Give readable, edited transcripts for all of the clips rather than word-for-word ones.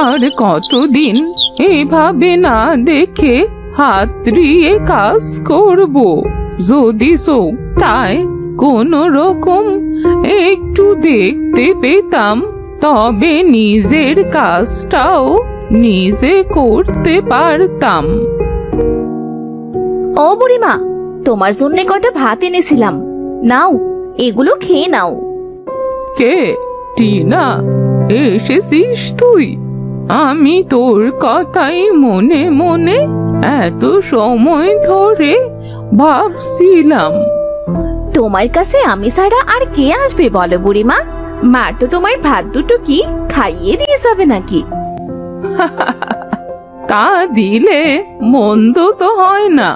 আর কতদিন এভাবে না দেখে হাতড়িয়ে কাজ করব? যদি চোখটায় কোনো রকম একটু দেখতে পেতাম, তবে নিজের কাজটাও নিজে করতে পারতাম। ও বুড়িমা, তোমার জন্য কটা ভাত এনেছিলাম, নাও, এগুলো খেয়ে নাও। কে? টিনা, এসেছিস তুই? আমি তোর কথাই মনে মনে এত সময় ধরে ভাবছিলাম। তোমার কাছে আমি ছাড়া আর কে আসবে বলো বুড়িমা? মা তো তোমার ভাত দুটো কি খাইয়ে দিয়ে যাবে নাকি? তা দিলে মন্দ তো হয় না।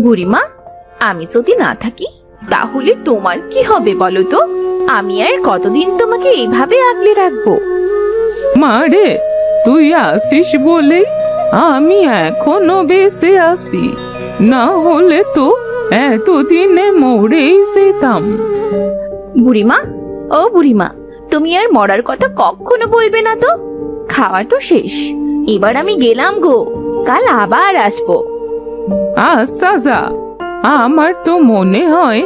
বুড়িমা, আমি যদি না থাকি তাহলে তোমার কি হবে বলো তো? আমি আর কতদিন তোমাকে এইভাবে আগলে রাখবো? মারে, তুই আসিস বলে আমি এখনো বেঁচে আছি, না হলে তো এতদিনে মরেই যেতাম। বুড়িমা, ও বুড়িমা, তুমি আর মরার কথা কখনো বলবে না তো। খাওয়া তো শেষ, এবার আমি গেলাম গো, কাল আবার আসবো। আচ্ছা যা। আমার তো মনে হয়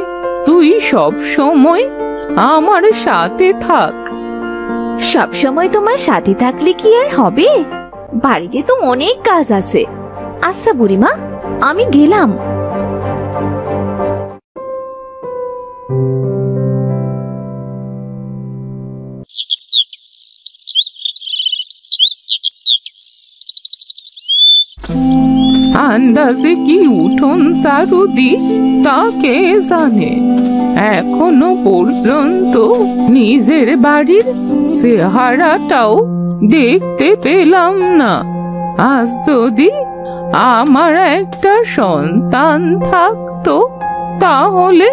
তুই সব সময় আমার সাথে থাক। সব সময় তোমার সাথে থাকলে কি আর হবে? বাড়িতে তো অনেক কাজ আছে। আচ্ছা বুড়িমা, আমি গেলাম। আন্দাজে কি উঠোন ঝাড়ু দি তা কে জানে। এখনো পর্যন্ত নিজের বাড়ির চেহারাটাও দেখতে পেলাম না। আজ যদি আমার একটা সন্তান থাকতো তাহলে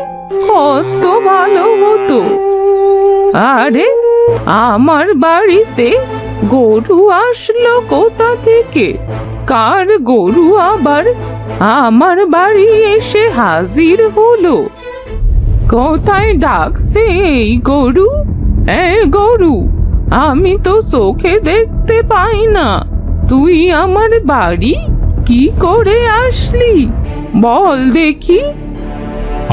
কত ভালো হতো। আরে, আমার বাড়িতে গরু আসলো কোথা থেকে? কার গরু আবার আমার বাড়ি এসে হাজির হলো? কোথায় ডাকছে এই গরু? গরু, আমি তো চোখে দেখতে পাই না, তুই আমার বাড়ি কি করে আসলি বল দেখি।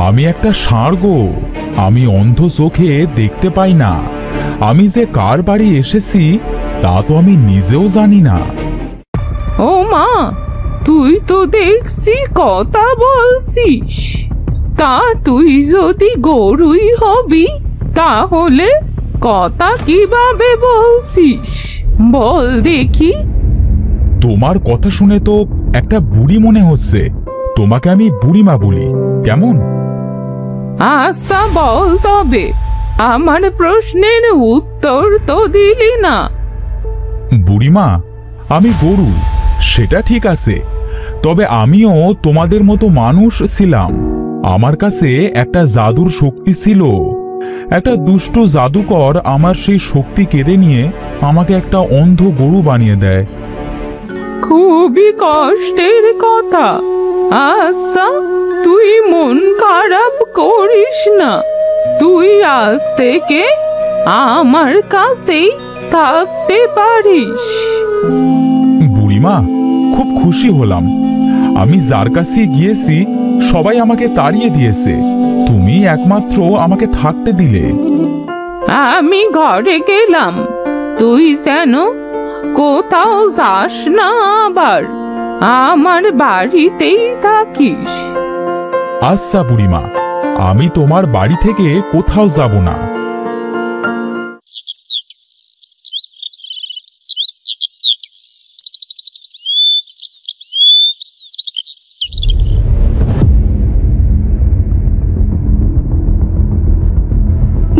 আমি একটা ষাঁড় গো, আমি অন্ধ চোখে দেখতে পাই না। আমি যে কার বাড়ি এসেছি তা তো আমি নিজেও জানি না। ও মা, তুই তো দেখছি কথা বলছিস। তা তুই যদি গরুই হবি তাহলে কথা কিভাবে বলছিস বল দেখি। তোমার কথা শুনে তো একটা বুড়ি মনে হচ্ছে, তোমাকে আমি বুড়িমা বলি, কেমন? আচ্ছা বল তবে, আমার প্রশ্নের উত্তর তো দিলি না। বুড়িমা, আমি গরু সেটা ঠিক আছে, তবে আমিও তোমাদের মতো মানুষ ছিলাম। আমার কাছে একটা জাদুর শক্তি ছিল। একটা দুষ্ট জাদুকর আমার সেই শক্তি কেড়ে নিয়ে আমাকে একটা অন্ধ গরু বানিয়ে দেয়। খুবই কষ্টের কথা। আচ্ছা, তুই মন খারাপ করিস না, তুই আজ থেকে আমার কাছেই থাকতে পারিস। বুড়িমা, খুব খুশি হলাম। আমি যার কাছে গিয়েছি সবাই আমাকে তাড়িয়ে দিয়েছে, তুমি একমাত্র আমাকে থাকতে দিলে। আমি ঘরে গেলাম, তুই যেন কোথাও যাস না, আবার আমার বাড়িতেই থাকিস। আচ্ছা বুড়িমা, আমি তোমার বাড়ি থেকে কোথাও যাব না।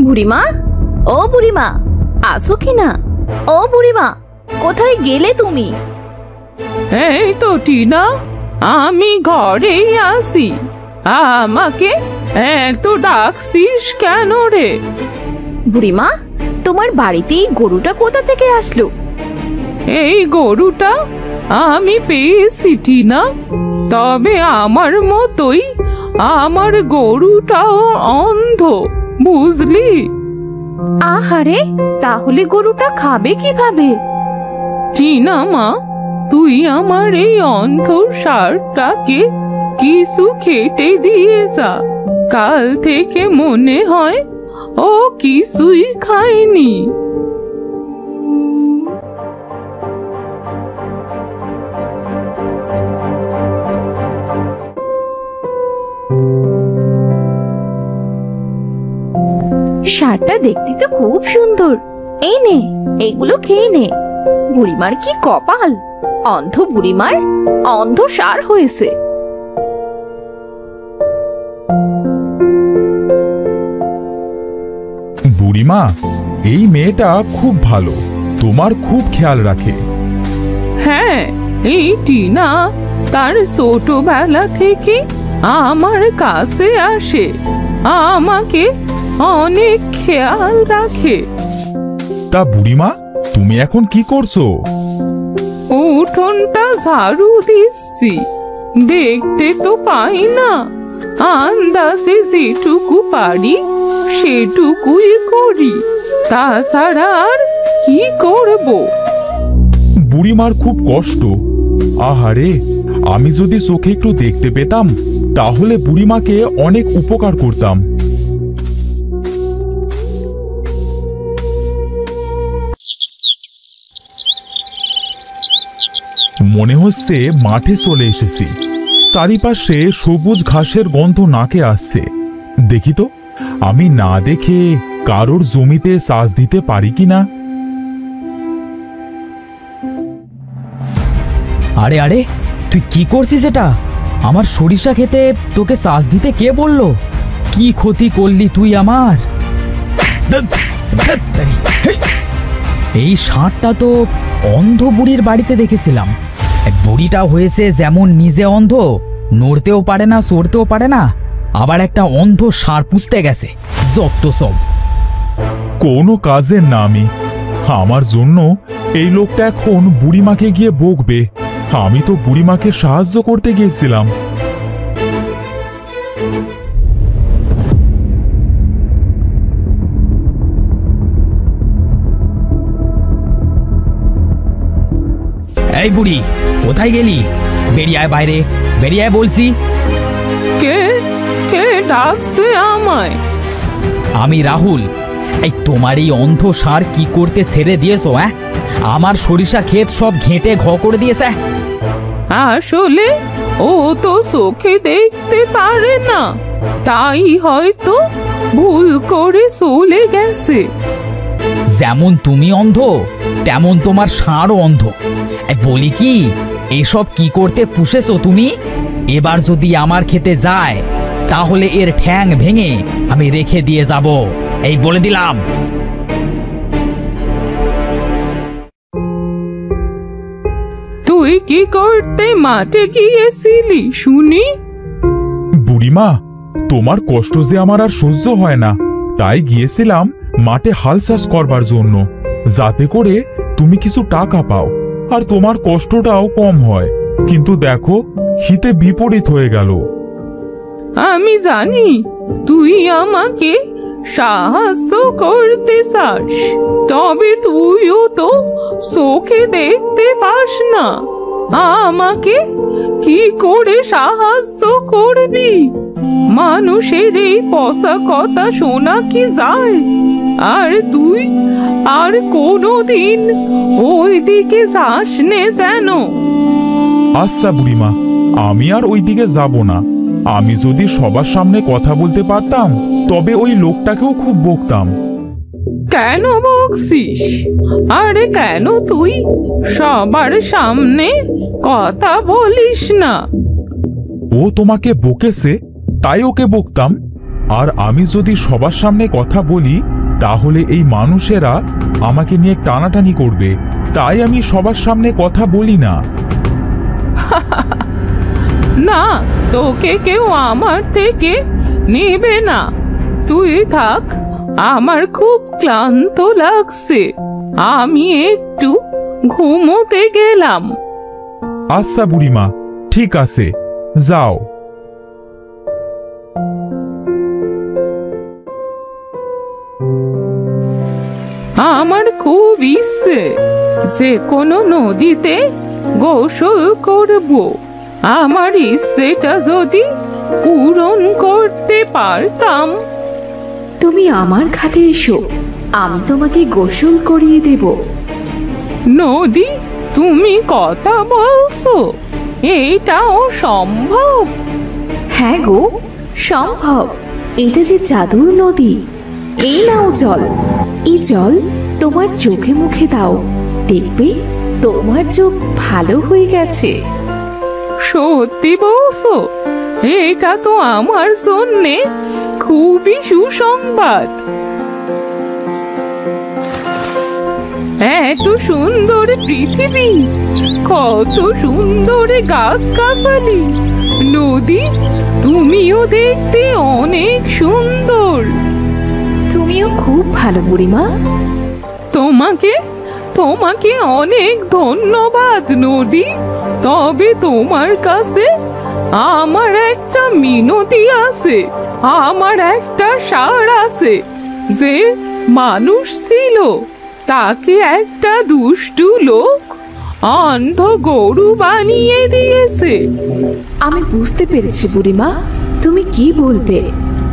বুড়িমা, ও বুড়িমা, আসো কিনা? ও বুড়িমা, কোথায় গেলে তুমি? এই তো টিনা, আমি ঘরেই আছি। আমাকে এত ডাকছিস কেন রে? বুড়িমা, তোমার বাড়িতে এই গরুটা কোথা থেকে আসলো? এই গরুটা আমি পেয়েছি টিনা, তবে আমার মতোই আমার গরুটাও অন্ধ, বুঝলি? আহারে, তাহলে গরুটা খাবে কিভাবে? টিনা মা, তুই আমার এই অন্ধ ষাঁড়টাকে কিছু খেতে দিয়ে যা। কাল থেকে মনে হয় ও কিছুই খায়নি। ষাঁড়টা দেখতে তো খুব সুন্দর। এই নে, এগুলো খেয়ে নে। বুড়িমার কি কপাল, অন্ধ বুড়িমার অন্ধ ষাঁড় হয়েছে। বুড়িমা, এই মেয়েটা খুব ভালো, তোমার খুব খেয়াল রাখে। হ্যাঁ, এই টিনা তার ছোটবেলা থেকে আমার কাছে আসে, আমাকে অনেক খেয়াল রাখে। তা বুড়িমা, তুমি এখন কি করছো? উঠোনটা ঝাড়ু দিচ্ছি, দেখতে তো পাই না, আন্দাজে যেটুকু পারি সেটুকুই করি, তাছাড়া আর কি করব? বুড়িমার খুব কষ্ট। আহারে, আমি যদি চোখে একটু দেখতে পেতাম তাহলে বুড়িমাকে অনেক উপকার করতাম। মনে হচ্ছে মাঠে চলে এসেছি। চারিপাশে সবুজ ঘাসের গন্ধ নাকে আসছে। দেখি তো, আমি না দেখে কারোর জমিতে চাষ দিতে পারি কিনা। আরে আরে, তুই কি করছিস এটা? আমার সরিষা খেতে তোকে চাষ দিতে কে বললো? কি ক্ষতি করলি তুই আমার? এই ষাঁড়টা তো অন্ধ বুড়ির বাড়িতে দেখেছিলাম। বুড়িটা হয়েছে যেমন নিজে অন্ধ, নড়তেও পারে না, সরতেও পারে না, আবার একটা অন্ধ ষাঁড় পুষতে গেছে। যত সব কোনো কাজের না আমি। আমার জন্য এই লোকটা এখন বুড়িমাকে গিয়ে বকবে। আমি তো বুড়িমাকে সাহায্য করতে গিয়েছিলাম। এই বুড়ি, কোথায় গেলি? বেরিয়ে আয় বাইরে, বেরিয়ে আয় বলছি। কে কে ডাকছে আমায়? আমি রাহুল। এই তোমার এই অন্ধ ষাঁড় কি করতে ছেড়ে দিয়েছো? আমার সরিষা ক্ষেত সব ঘেঁটে ঘ করে দিয়েছে। আসলে ও তো চোখে দেখতে পারে না, তাই হয়তো ভুল করে চলে গেছে। যেমন তুমি অন্ধ, তেমন তোমার ষাঁড়ও অন্ধ। বলি কি, এসব কি করতে পুষেছো তুমি? এবার যদি আমার খেতে যায় তাহলে এর ঠ্যাং ভেঙে আমি রেখে দিয়ে যাব, এই বলে দিলাম। তুই কি করতে মাঠে গিয়েছিলি শুনি? বুড়িমা, তোমার কষ্ট যে আমার আর সহ্য হয় না, তাই গিয়েছিলাম মাঠে হাল চাষ করবার জন্য, যাতে করে তুমি কিছু টাকা পাও আর তোমার কষ্টটাও কম হয়। কিন্তু দেখো, হিতে বিপরীত হয়ে গেল। আমি জানি তুই আমাকে সাহায্য করতে চাস, তবে তুইও তো চোখে দেখতে পাস না, আমাকে কি করে সাহায্য করবি? মানুষের এই পচা কথা শোনা কি যায়? আর তুই আর কোনোদিন ওই দিকে যাস নে যেন। আচ্ছা বুড়িমা, আমি আর ওই দিকে যাব না। আমি যদি সবার সামনে কথা বলতে পারতাম তবে ওই লোকটাকেও খুব বকতাম। কেন বকছিস? আরে কেন তুই সবার সামনে কথা বলিস না? ও তোমাকে বকেছে তাই ওকে বকতাম। আর আমি যদি সবার সামনে কথা বলি তাহলে এই মানুষেরা আমাকে নিয়ে টানাটানি করবে, তাই আমি সবার সামনে কথা বলি না। না, তোকে কেউ আমার থেকে নেবে না, তুই থাক। আমার খুব ক্লান্ত লাগছে, আমি একটু ঘুমোতে গেলাম। আচ্ছা বুড়িমা, ঠিক আছে, যাও। আমার খুব ইচ্ছে যে কোনো নদীতে গোসল করব। আমার ইচ্ছেটা যদি পূরণ করতে পারতাম। তুমি আমার ঘাটে এসো, আমি তোমাকে গোসল করিয়ে দেব। নদী, তুমি কথা বলছো? এটাও সম্ভব? হ্যাঁ গো, সম্ভব। এটা যে জাদুর নদী। এই নাও জল, এই জল তোমার চোখে মুখে দাও, দেখবে তোমার চোখ ভালো হয়ে গেছে। সত্যি বলছো? এটা তো আমার জন্যে খুবই সুসংবাদ। এত সুন্দর পৃথিবী, কত সুন্দর গাছগাছালি। নদী, তুমিও দেখতে অনেক সুন্দর। তুমিও খুব ভালো বুড়িমা। তোমাকে তোমাকে অনেক ধন্যবাদ নদী। তবে তোমার কাছে আমার একটা মিনতি আছে। আমার একটা ষাঁড় আছে যে মানুষ ছিল, তাকে একটা দুষ্টু লোক অন্ধ গরু বানিয়ে দিয়েছে। আমি বুঝতে পেরেছি বুড়িমা, তুমি কি বলবে।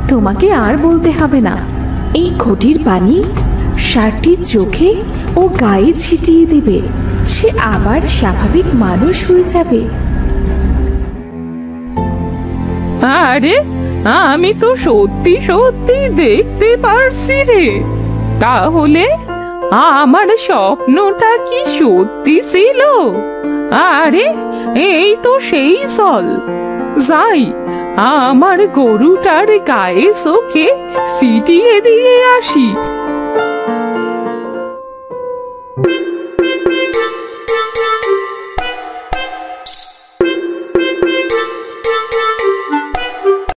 তোমাকে আর বলতে হবে না। এই ঘটির পানি ষাঁড়টির চোখে ও গায়ে ছিটিয়ে দেবে, সে আবার স্বাভাবিক মানুষ হয়ে যাবে। আরে, আমি তো সত্যি সত্যি দেখতে পারছি রে। তাহলে আমার স্বপ্নটা কি সত্যি ছিল? আরে, এই তো সেই জল। যাই, আমার গরুটার গায়ে চোখে ছিটিয়ে দিয়ে আসি।